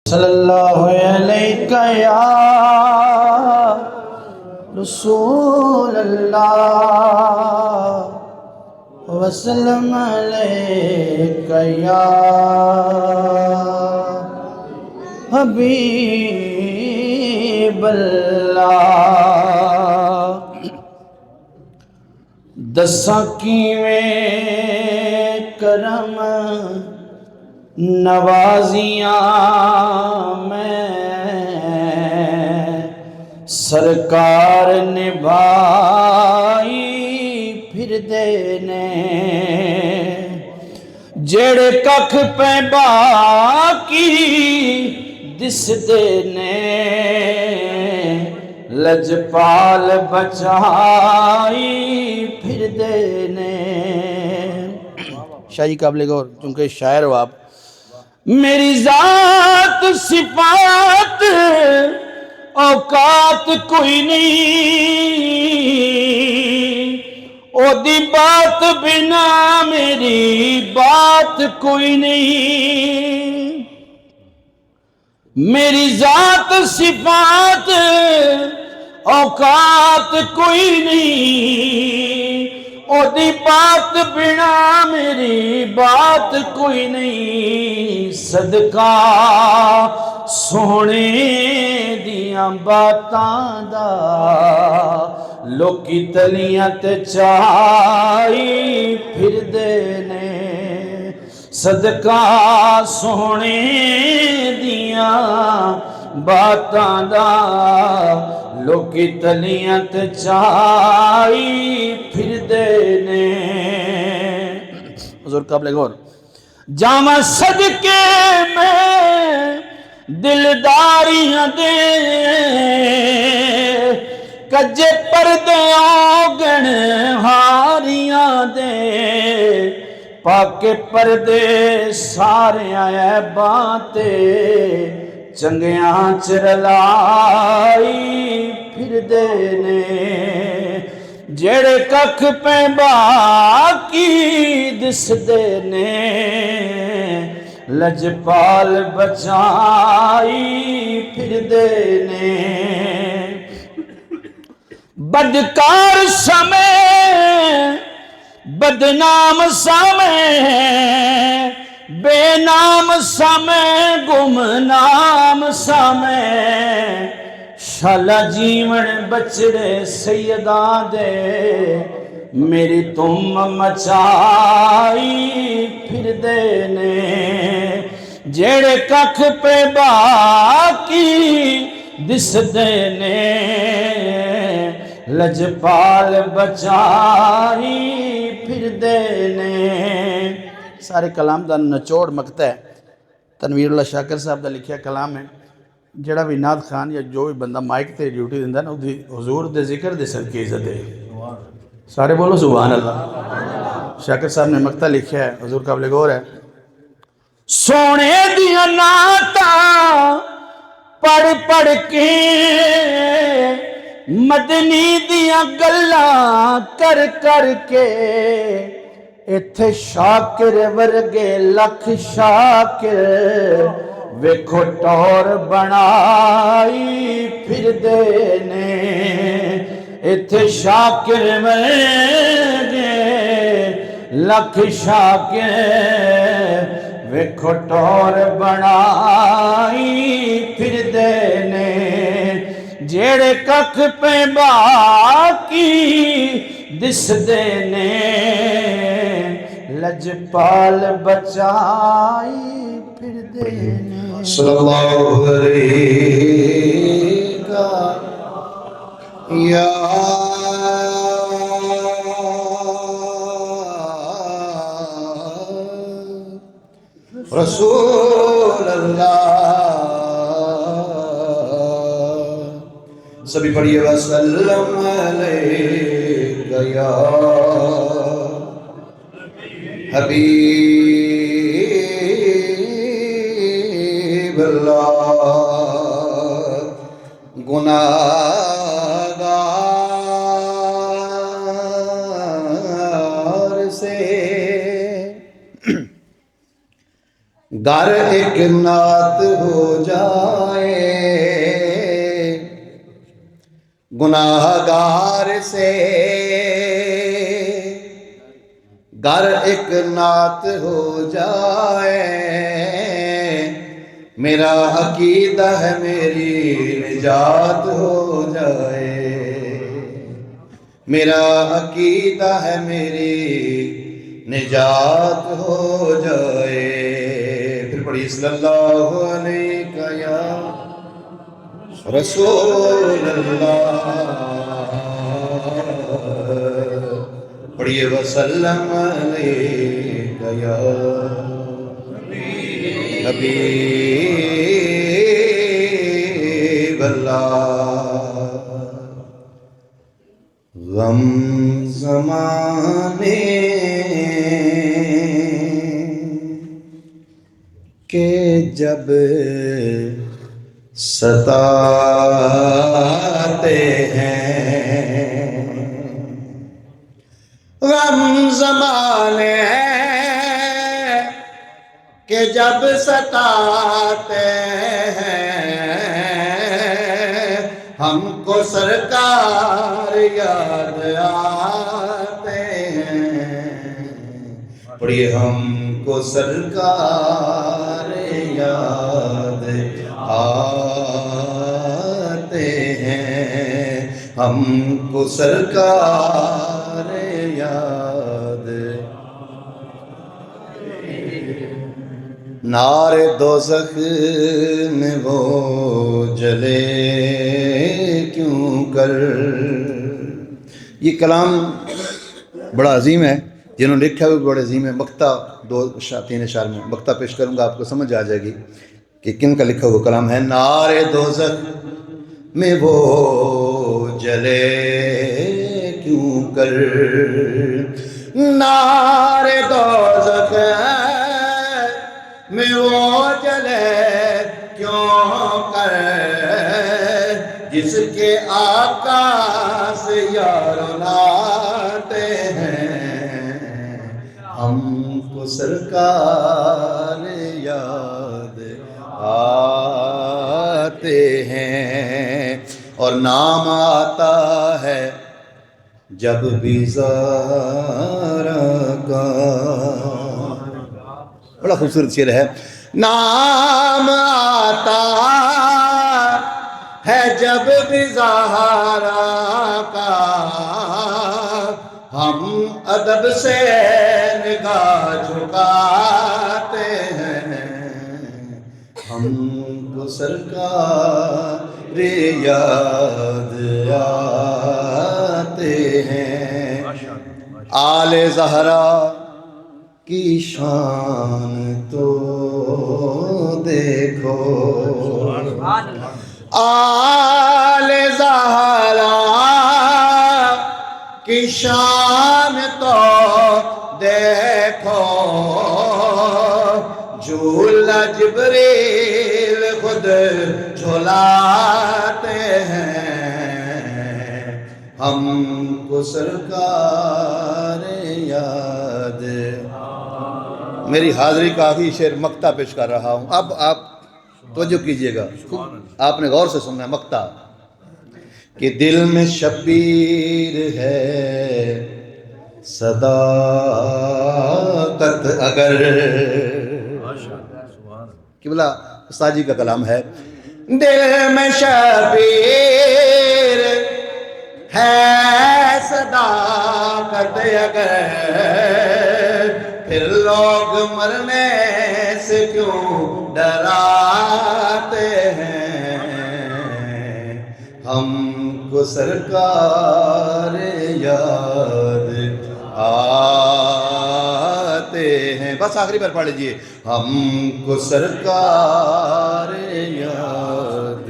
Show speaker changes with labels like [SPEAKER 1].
[SPEAKER 1] صلی اللہ علیہ یا رسول اللہ وسلم علیہ یا حبیب اللہ دساں کیویں کرم نوازیاں میں سرکار نبھائی پھر دینے جڑے ککھ پہ باقی دس دینے لجپال بچائی پھر دینے۔ شاعری قابل غور چونکہ شاعر ہو آپ۔ میری ذات صفات اوقات کوئی نہیں، او دی بات بنا میری بات کوئی نہیں۔ میری ذات صفات اوقات کوئی نہیں، او دی بات بنا میری بات کوئی نہیں۔ صدقہ سونے دیاں باتاں دا لوکی تلیاں تے چائی پھر دینے۔ صدقہ سونے دیاں باتاں دا لوکی تلیاں تے چائی پھر دینے۔ حضور قابل غور جامع صدقے میں دلداریاں دے کجے پردے آگن ہاریاں دے پاکے پردے سارے عیباں تے چنگیاں چرلائی پھر دینے جڑے ککھ پہ باقی دس دینے لجپال بچائی پھر دینے۔ بدکار سمے بدنام سمے بے نام سمے گمنام سمے شالا جیون بچڑے سیداں دے میری تم مچائی پھر دینے جڑے ککھ پہ باقی دس دینے لجپال بچائی پھر دینے۔ سارے کلام دا نچوڑ مقطع ہے، تنویر اللہ شاکر صاحب دا لکھیا کلام ہے۔ جڑا بھی نعت خان یا جو بھی بندہ مائک تے ڈیوٹی دیندہ نا حضور دے ذکر دے صدقے عزت ہے۔ سارے بولو سبحان اللہ۔ شاکر صاحب نے مقطع لکھیا ہے، حضور قابل غور ہے۔ سونے دیاں نعتاں پڑھ پڑھ کے مدنی دیاں گلاں کر کر کے ایتھے شاکر ورگے لکھ شاکر ویکھو ٹور بنائی پھر دینے ایتھے شاکر ورگے لکھ شاکر ویکھو ٹور بنائی پھر دینے جڑے ککھ پہ باقی دس دینے لجپال بچائی پھر دینے۔
[SPEAKER 2] صلی اللہ علیہ یا رسول اللہ۔ سبھی پڑھیے وسلم علیہ یا حبیب اللہ۔ گناہگار سے گر ایک نعت ہو جائے گناہ گار سے، گر ایک نعت ہو جائے میرا عقیدہ ہے میری نجات ہو جائے، میرا عقیدہ ہے میری نجات ہو جائے۔ پھر پڑھیے صلی اللہ علیہ یا رسول اللہ، پڑھیے وسلم علیہ یا حبیب اللہ۔ غم زمانے کے جب ستاتے ہیں، غم زمانے کہ جب ستاتے ہیں ہم کو سرکار یاد آتے ہیں، پڑھیے ہم کو سرکار یاد آتے ہیں، ہم کو سرکار یاد۔ نار دوزخ میں وہ جلے کیوں کر۔ یہ کلام بڑا عظیم ہے، جنہوں نے لکھا بھی بڑا عظیم ہے۔ مقطع 2-3 اشعار میں مقطع پیش کروں گا، آپ کو سمجھ آ جائے گی کہ کن کا لکھا ہوا کلام ہے۔ نار دوزخ میں وہ جلے کیوں کر، نار دوزخ میں وہ جلے کیوں کر، جس کے آقا سے یار لاتے ہیں ہم کو سرکار یاد آتے ہیں، اور نام آتا ہے جب بھی زارا کا۔ بڑا خوبصورت شعر ہے۔ نام آتا ہے جب بھی زہرا کا، ہم ادب سے نگاہ جھکاتے ہیں، ہم کو سرکار یاد آتے ہیں۔ آل زہرا کی شان تو دیکھو، آل زہرا کی شان تو دیکھو، جھولا جبریل خود جھولاتے ہیں، ہم کو سرکار یاد۔ میری حاضری کا آخری شعر مقطع پیش کر رہا ہوں، اب آپ توجہ کیجئے گا، آپ نے غور سے سننا ہے مقطع۔ کہ دل میں شبیر ہے صداقت اگر، قبلہ استاد جی کا کلام ہے۔ دل میں شبیر ہے صداقت اگر، پھر لوگ مرنے سے کیوں ڈراتے ہیں، ہم کو سرکار یاد آتے ہیں۔ بس آخری بار پڑھ لیجئے، ہم کو سرکار یاد